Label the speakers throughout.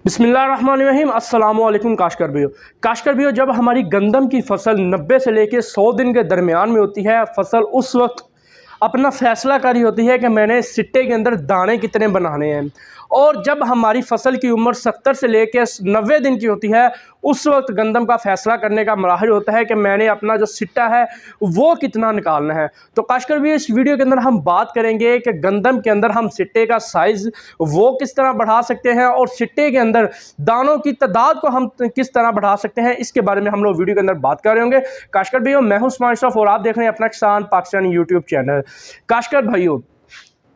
Speaker 1: बिस्मिल्लाहिर्रहमानिर्रहीम। अस्सलाम वालेकुम काश्तकार भाइयों, जब हमारी गंदम की फसल 90 से लेके 100 दिन के दरमियान में होती है, फसल उस वक्त अपना फैसला करी होती है कि मैंने सिट्टे के अंदर दाने कितने बनाने हैं। और जब हमारी फसल की उम्र 70 से लेके 90 दिन की होती है, उस वक्त गंदम का फैसला करने का मराहिल होता है कि मैंने अपना जो सिट्टा है वो कितना निकालना है। तो काश्तकार भाई, इस वीडियो के अंदर हम बात करेंगे कि गंदम के अंदर हम सिट्टे का साइज़ वो किस तरह बढ़ा सकते हैं और सिट्टे के अंदर दानों की तादाद को हम किस तरह बढ़ा सकते हैं, इसके बारे में हम लोग वीडियो के अंदर बात कर रहे होंगे। काश्तकार भाइयों, मैं हूं उस्मान अशरफ और आप देख रहे हैं अपना किसान पाकिस्तान यूट्यूब चैनल। काश्तकार भाइयों,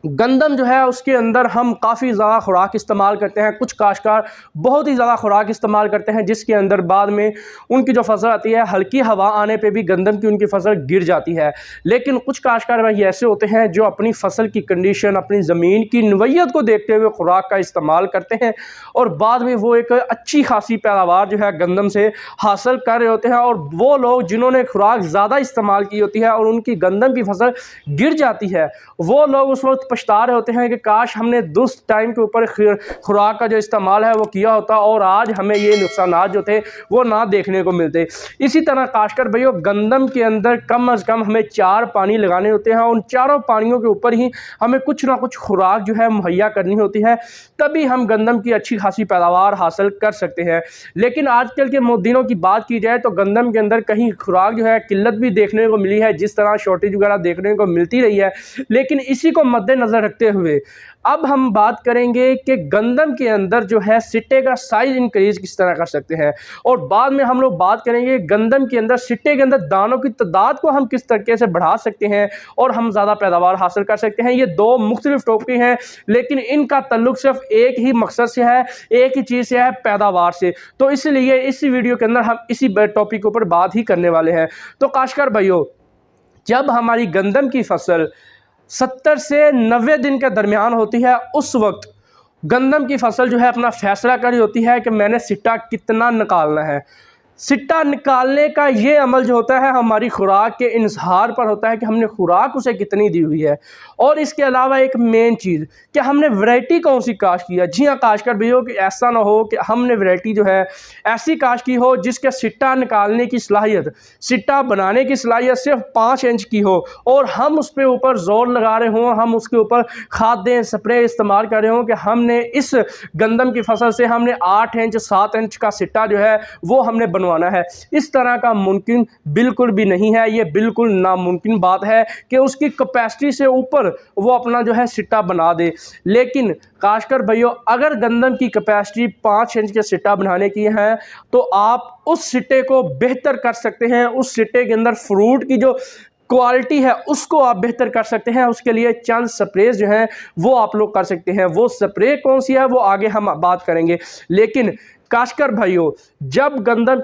Speaker 1: गंदम जो है उसके अंदर हम काफ़ी ज़्यादा खुराक इस्तेमाल करते हैं। कुछ काश्तकार बहुत ही ज़्यादा खुराक इस्तेमाल करते हैं जिसके अंदर बाद में उनकी जो फसल आती है, हल्की हवा आने पे भी गंदम की उनकी फसल गिर जाती है। लेकिन कुछ काश्तकार भाई ऐसे होते हैं जो अपनी फसल की कंडीशन, अपनी ज़मीन की नौइयत को देखते हुए खुराक का इस्तेमाल करते हैं और बाद में वो एक अच्छी खासी पैदावार जो है गंदम से हासिल कर रहे होते हैं। और वो लोग जिन्होंने खुराक ज़्यादा इस्तेमाल की होती है और उनकी गंदम की फसल गिर जाती है, वो लोग उस वक्त पछता रहे होते हैं कि काश हमने दुरुस्त टाइम के ऊपर खुराक का जो इस्तेमाल है वो किया होता और आज हमें ये नुकसानात जो थे वो ना देखने को मिलते। इसी तरह काश्तकार भाइयों, गंदम के अंदर कम अज़ कम हमें 4 पानी लगाने होते हैं। उन चारों पानियों के ऊपर ही हमें कुछ ना कुछ खुराक जो है मुहैया करनी होती है, तभी हम गंदम की अच्छी खासी पैदावार हासिल कर सकते हैं। लेकिन आजकल के दिनों की बात की जाए तो गंदम के अंदर कहीं खुराक जो है किल्लत भी देखने को मिली है, जिस तरह शॉर्टेज वगैरह देखने को मिलती रही है। लेकिन इसी को मद्देनज़र रखते हुए अब हम बात करेंगे कि गंदम के अंदर जो है सिट्टे का साइज इंक्रीज किस तरह कर सकते हैं और बाद में हम लोग बात करेंगे गंदम के अंदर सिट्टे के अंदर दानों की तादाद को हम किस तरीके से बढ़ा सकते हैं और हम ज़्यादा पैदावार हासिल कर सकते हैं। ये दो मुख्तलिफ टॉपिक हैं, लेकिन इनका ताल्लुक सिर्फ एक ही मकसद से है, एक ही चीज़ से है, पैदावार से। तो इसलिए इस वीडियो के अंदर हम इसी टॉपिक के ऊपर बात ही करने वाले हैं। तो काश्तकार भाइयों, जब हमारी गंदम की फसल 70 से 90 दिन के दरमियान होती है, उस वक्त गंदम की फसल जो है अपना फैसला करी होती है कि मैंने सिट्टा कितना निकालना है। सिट्टा निकालने का ये अमल जो होता है हमारी खुराक के इंतज़ार पर होता है कि हमने खुराक उसे कितनी दी हुई है। और इसके अलावा एक मेन चीज़ कि हमने वैरायटी कौन सी काश्त की है। जी हाँ काश्तकार भाइयों, कि ऐसा ना हो कि हमने वैरायटी जो है ऐसी काश्त की हो जिसके सिट्टा निकालने की सलाहियत, सिट्टा बनाने की सलाहियत सिर्फ 5 इंच की हो और हम उस पर ऊपर ज़ोर लगा रहे हों, हम उसके ऊपर खादें स्प्रे इस्तेमाल कर रहे हों कि हमने इस गंदम की फसल से हमने 8 इंच 7 इंच का सिट्टा जो है वो हमने है। इस तरह का मुमकिन बिल्कुल भी नहीं है। ये बिल्कुल नामुमकिन बात है कि उसकी कैपेसिटी से ऊपर वो अपना जो है सिट्टा बना दे। लेकिन काश्तकार भाइयों, अगर गंदम की कैपेसिटी 5 इंच के सिट्टा बनाने की है तो आप उस सिट्टे को बेहतर कर सकते हैं। उस सिट्टे के अंदर फ्रूट की जो क्वालिटी है उसको आप बेहतर कर सकते हैं। उसके लिए चंद स्प्रे जो हैं वो आप लोग कर सकते हैं। वो स्प्रे कौन सी है वो आगे हम बात करेंगे। लेकिन काश्तकार भाइयों, जब गंदम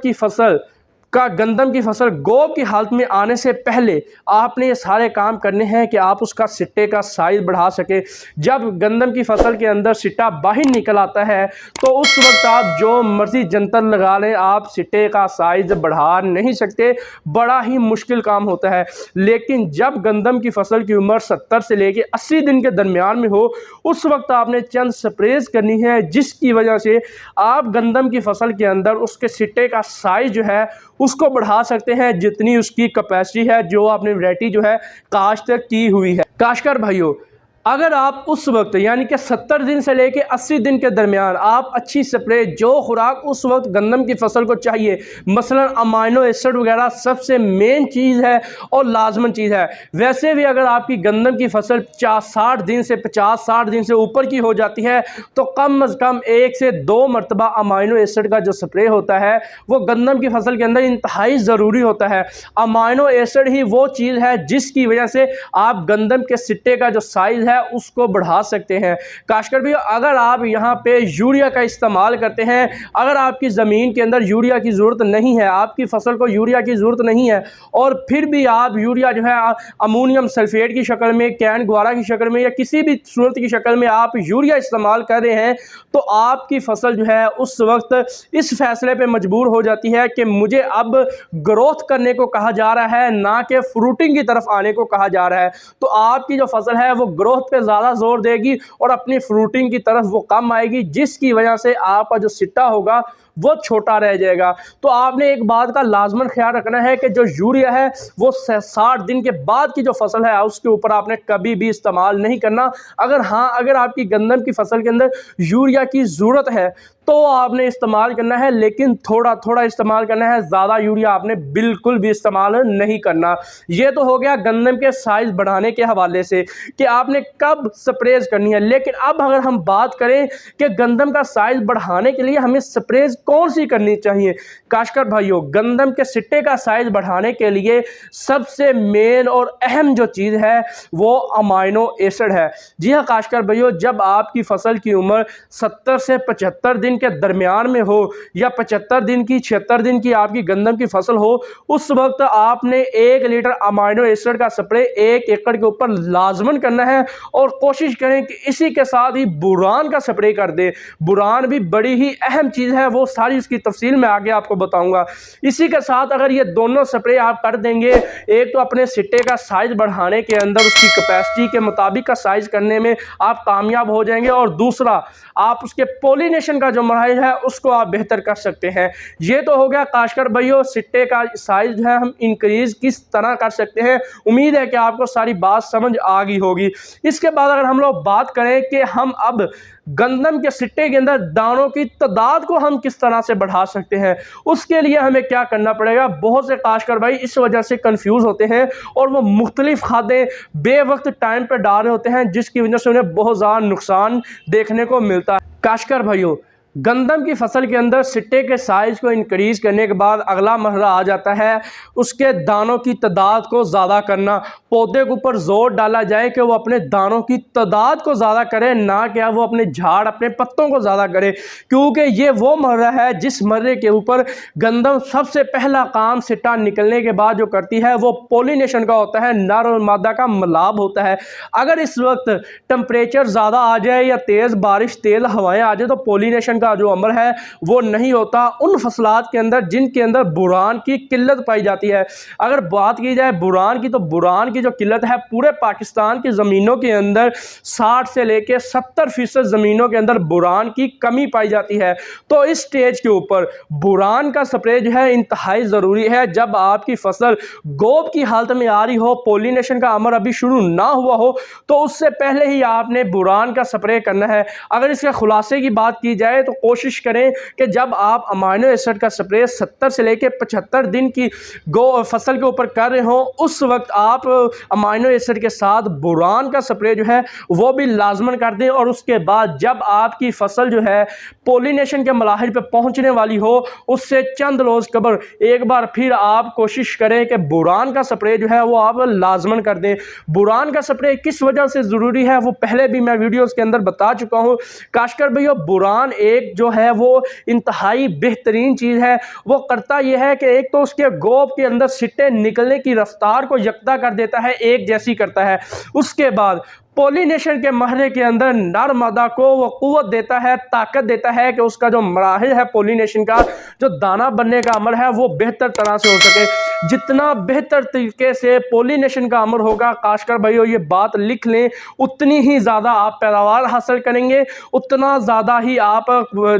Speaker 1: की फसल गोब की हालत में आने से पहले आपने ये सारे काम करने हैं कि आप उसका सिट्टे का साइज बढ़ा सके। जब गंदम की फसल के अंदर सिट्टा बाहर निकल आता है तो उस वक्त आप जो मर्जी जंतर लगा लें, आप सिट्टे का साइज बढ़ा नहीं सकते। बड़ा ही मुश्किल काम होता है। लेकिन जब गंदम की फसल की उम्र 70 से लेके 80 दिन के दरमियान में हो, उस वक्त आपने चंद स्प्रेज करनी है जिसकी वजह से आप गंदम की फसल के अंदर उसके सिट्टे का साइज जो है उसको बढ़ा सकते हैं, जितनी उसकी कैपेसिटी है, जो आपने वैरायटी जो है काश्त की हुई है। काश्तकार भाइयों, अगर आप उस वक्त यानी कि 70 दिन से लेके 80 दिन के दरमियान आप अच्छी स्प्रे, जो खुराक उस वक्त गंदम की फसल को चाहिए, मसलन अमाइनो एसिड वगैरह सबसे मेन चीज़ है और लाजमन चीज़ है। वैसे भी अगर आपकी गंदम की फसल 60 दिन से 50-60 दिन से ऊपर की हो जाती है तो कम अज़ कम 1 से 2 मरतबा अमाइनो एसिड का जो स्प्रे होता है वो गंदम की फसल के अंदर इंतहाई ज़रूरी होता है। अमाइनो एसिड ही वो चीज़ है जिसकी वजह से आप गंदम के सिट्टे का जो साइज़ है उसको बढ़ा सकते हैं। काश्तकार भाइयों, अगर आप यहाँ पे यूरिया का इस्तेमाल करते हैं, अगर आपकी ज़मीन के अंदर यूरिया की ज़रूरत नहीं है, आपकी फसल को यूरिया की ज़रूरत नहीं है और फिर भी आप यूरिया जो है अमोनियम सल्फेट की शक्ल में, कैन ग्वारा की शक्ल में या किसी भी सूरत की शक्ल में आप यूरिया इस्तेमाल कर रहे हैं, तो आपकी फसल जो है उस वक्त इस फैसले पर मजबूर हो जाती है कि मुझे अब ग्रोथ करने को कहा जा रहा है, ना कि फ्रूटिंग की तरफ आने को कहा जा रहा है। तो आपकी जो फसल है वो ग्रोथ ग्रोथ पे ज़्यादा जोर देगी और अपनी फ्रूटिंग की तरफ वो कम आएगी, जिसकी वजह से आपका जो सिट्टा होगा वो छोटा रह जाएगा। तो आपने एक बात का लाजमन ख्याल रखना है कि जो यूरिया है वो 60 दिन के बाद की जो फसल है उसके ऊपर आपने कभी भी इस्तेमाल नहीं करना। अगर आपकी गंदम की फसल के अंदर यूरिया की ज़रूरत है तो आपने इस्तेमाल करना है, लेकिन थोड़ा थोड़ा इस्तेमाल करना है, ज़्यादा यूरिया आपने बिल्कुल भी इस्तेमाल नहीं करना। ये तो हो गया गंदम के साइज़ बढ़ाने के हवाले से कि आपने कब स्प्रेज करनी है। लेकिन अब अगर हम बात करें कि गंदम का साइज़ बढ़ाने के लिए हमें स्प्रेज कौन सी करनी चाहिए, काश्तकार भाइयों, गंदम के सिट्टे का साइज़ बढ़ाने के लिए सबसे मेन और अहम जो चीज़ है वो अमाइनो एसिड है। जी हाँ काश्तकार भाइयों, जब आपकी फसल की उम्र 70 से 75 दिन के दरमियान में हो या 75 दिन की 76 दिन की आपकी गंदम की फसल हो, उस वक्त आपने 1 लीटर अमाइनो एसिड का स्प्रे 1 एकड़ के ऊपर लाजमन करना है और कोशिश करें कि इसी के साथ ही बुरान का स्प्रे कर दें। बुरान भी बड़ी ही अहम चीज़ है, वो सारी इसकी तफसील मैं आगे आपको बताऊंगा। इसी के साथ अगर ये दोनों स्प्रे आप कर देंगे, एक तो अपने सिट्टे का साइज बढ़ाने के अंदर उसकी कैपेसिटी के मुताबिक का साइज करने में आप कामयाब हो जाएंगे, और दूसरा आप उसके पोलिनेशन का जो मराहिल है उसको आप बेहतर कर सकते हैं। ये तो हो गया काश्तकार भाइयों सिट्टे का साइज जो है हम इंक्रीज किस तरह कर सकते हैं। उम्मीद है कि आपको सारी बात समझ आ गई होगी। इसके बाद अगर हम लोग बात करें कि हम अब गंदम के सिट्टे के अंदर दानों की तादाद को हम किस तरह से बढ़ा सकते हैं, उसके लिए हमें क्या करना पड़ेगा। बहुत से काश्तकार भाई इस वजह से कंफ्यूज होते हैं और वो मुख्तलिफ खादें बेवक्त टाइम पर डाल रहे होते हैं, जिसकी वजह से उन्हें बहुत ज़्यादा नुकसान देखने को मिलता है। काश्तकार भाइयों, गंदम की फसल के अंदर सिट्टे के साइज़ को इंक्रीज़ करने के बाद अगला मरहला आ जाता है उसके दानों की तादाद को ज़्यादा करना। पौधे के ऊपर जोर डाला जाए कि वो अपने दानों की तादाद को ज़्यादा करे, ना कि वो अपने झाड़ अपने पत्तों को ज़्यादा करे, क्योंकि ये वो मरहला है जिस मर्रे के ऊपर गंदम सबसे पहला काम सिट्टा निकलने के बाद जो करती है वो पोलिनेशन का होता है, नर और मादा का मिलाप होता है। अगर इस वक्त टेम्परेचर ज़्यादा आ जाए या तेज़ बारिश तेज़ हवाएं आ जाए तो पोलिनेशन का जो अमल है वो नहीं होता उन फसलात के अंदर जिनके अंदर बुरान की किल्लत पाई जाती है। अगर बात की जाए बुरान की, तो बुरान की जो किल्लत है पूरे पाकिस्तान की ज़मीनों के अंदर 60 से लेकर 70% ज़मीनों के अंदर बुरान की कमी पाई जाती है। तो इस स्टेज के ऊपर बुरान का स्प्रे जो है इंतहाई ज़रूरी है। जब आपकी फसल गोब की हालत में आ रही हो, पोलिनेशन का अमल अभी शुरू ना हुआ हो, तो उससे पहले ही आपने बुरान का स्प्रे करना है। अगर इसके खुलासे की बात की जाए तो कोशिश करें कि जब आप अमाइनो एसिड का स्प्रे 70 से लेकर 75 दिन की फसल के ऊपर कर रहे हो, उस वक्त आप अमाइनो एसिड के साथ बुरान का स्प्रे जो है वो भी लाजमन कर दें। और उसके बाद जब आपकी फसल जो है पोलिनेशन के मराहिल पे पहुंचने वाली हो, उससे चंद रोज़ कबल एक बार फिर आप कोशिश करें कि बुरान का स्प्रे जो है वो आप लाजमन कर दें। बुरान का स्प्रे किस वजह से ज़रूरी है वो पहले भी मैं वीडियोज़ के अंदर बता चुका हूँ। काश्तकार भैया, बुरान एक जो है वो इंतहाई बेहतरीन चीज़ है। वो करता यह है कि एक तो उसके गोब के अंदर सिट्टे निकलने की रफ्तार को यकदा कर देता है, एक जैसी करता है। उसके बाद पोलिनेशन के मरहले के अंदर नर मादा को वो कुव्वत देता है, ताकत देता है कि उसका जो मराहिल है पोलिनेशन का, जो दाना बनने का अमल है वो बेहतर तरह से हो सके। जितना बेहतर तरीके से पोलिनेशन का अमल होगा, काश्तकार भाइयों ये बात लिख लें, उतनी ही ज़्यादा आप पैदावार हासिल करेंगे, उतना ज़्यादा ही आप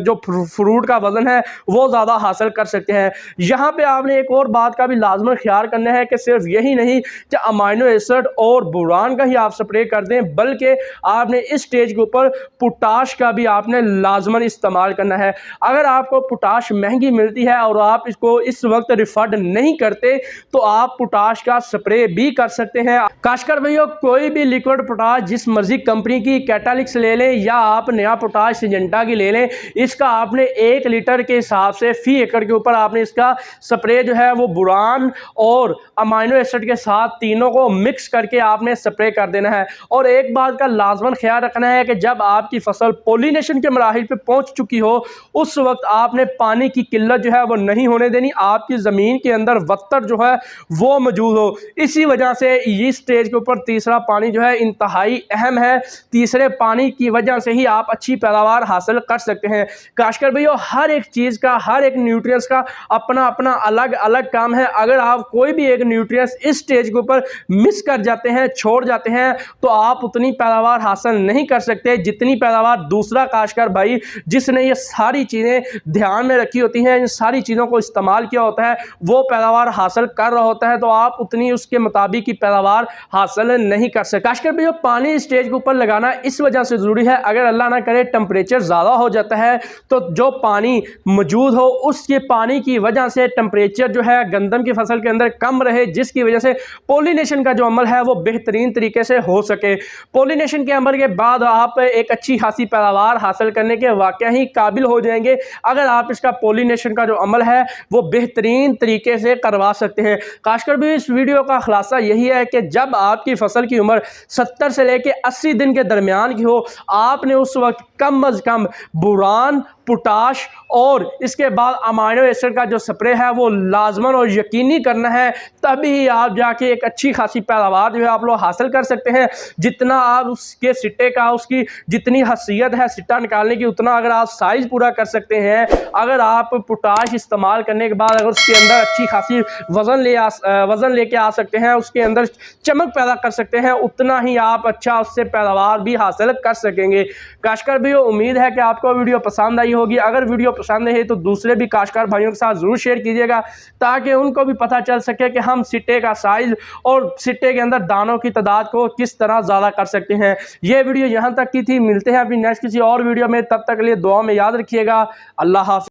Speaker 1: जो फ्रूट का वज़न है वो ज़्यादा हासिल कर सकते हैं। यहाँ पे आपने एक और बात का भी लाजमन ख्याल करना है कि सिर्फ यही नहीं कि अमाइनो एसिड और बुरान का ही आप स्प्रे कर दें, बल्कि आपने इस स्टेज के ऊपर पोटाश का भी आपने लाजमन इस्तेमाल करना है। अगर आपको पोटाश महंगी मिलती है और आप इसको इस वक्त रिफंड नहीं करते तो आप पोटाश का स्प्रे भी कर सकते हैं। काश्तकार भाइयों, कोई भी लिक्विड पोटाश जिस मर्जी कंपनी की, कैटालिक्स ले लें या आप नया पोटाश सिंजेंटा की ले लें, इसका आपने 1 लीटर के हिसाब से फी एकड़ के ऊपर आपने इसका स्प्रे जो है वो बुरान और अमाइनो एसिड के साथ तीनों को मिक्स करके आपने स्प्रे कर देना है। और एक बात का लाजमन ख्याल रखना है कि जब आपकी फसल पोलिनेशन के मराहिल पे पहुंच चुकी हो, उस वक्त आपने पानी की किल्लत जो है वो नहीं होने देनी। आपकी ज़मीन के अंदर वत्तर जो है वो मौजूद हो। इसी वजह से इस स्टेज के ऊपर तीसरा पानी जो है इंतहाई अहम है। तीसरे पानी की वजह से ही आप अच्छी पैदावार हासिल कर सकते हैं। काश्तकार भैया, हर एक चीज़ का, हर एक न्यूट्रिएंट्स का अपना अपना अलग अलग काम है। अगर आप कोई भी एक न्यूट्रिएंट्स इस स्टेज के ऊपर मिस कर जाते हैं, छोड़ जाते हैं, तो आप उतनी पैदावार हासिल नहीं कर सकते जितनी पैदावार दूसरा काश्तकार भाई जिसने ये सारी चीज़ें ध्यान में रखी होती हैं, इन सारी चीज़ों को इस्तेमाल किया होता है, वो पैदावार हासिल कर रहा होता है, तो आप उतनी उसके मुताबिक की पैदावार हासिल नहीं कर सकते। काश्तकार भाई पानी स्टेज के ऊपर लगाना इस वजह से ज़रूरी है, अगर अल्लाह ना करे टेम्परेचर ज़्यादा हो जाता है तो जो पानी मौजूद हो उसके पानी की वजह से टेम्परेचर जो है गंदम की फसल के अंदर कम रहे, जिसकी वजह से पोलिनेशन का जो अमल है वो बेहतरीन तरीके से हो सके। पोलिनेशन के अमल के बाद आप एक अच्छी खासी पैदावार हासिल करने के वाकई ही काबिल हो जाएंगे अगर आप इसका पोलिनेशन का जो अमल है वो बेहतरीन तरीके से करवा सकते हैं। खासकर भी इस वीडियो का खुलासा यही है कि जब आपकी फसल की उम्र 70 से लेकर 80 दिन के दरमियान की हो, आपने उस वक्त कम अज़ कम बोरान, पोटाश और इसके बाद अमाइनो एसिड का जो स्प्रे है वो लाजमन और यकीनी करना है, तभी आप जाके एक अच्छी खासी पैदावार जो है आप लोग हासिल कर सकते हैं। जितना आप उसके सिट्टे का, उसकी जितनी हैसियत है सिट्टा निकालने की, उतना अगर आप साइज़ पूरा कर सकते हैं, अगर आप पोटाश इस्तेमाल करने के बाद अगर उसके अंदर अच्छी खासी वज़न लेके आ सकते हैं, उसके अंदर चमक पैदा कर सकते हैं, उतना ही आप अच्छा उससे पैदावार भी हासिल कर सकेंगे। काश्तकार भाइयों, उम्मीद है कि आपको वीडियो पसंद आई होगी। अगर वीडियो पसंद है तो दूसरे भी काश्तकार भाइयों के साथ ज़रूर शेयर कीजिएगा ताकि उनको भी पता चल सके कि हम सिट्टे का साइज़ और सिट्टे के अंदर दानों की तादाद को किस तरह ज़्यादा कर सकते हैं। ये वीडियो यहाँ तक की थी, मिलते हैं अपनी नेक्स्ट किसी और वीडियो में, तब तक के लिए दुआ में याद रखिएगा। अल्लाह हाफ़िज़।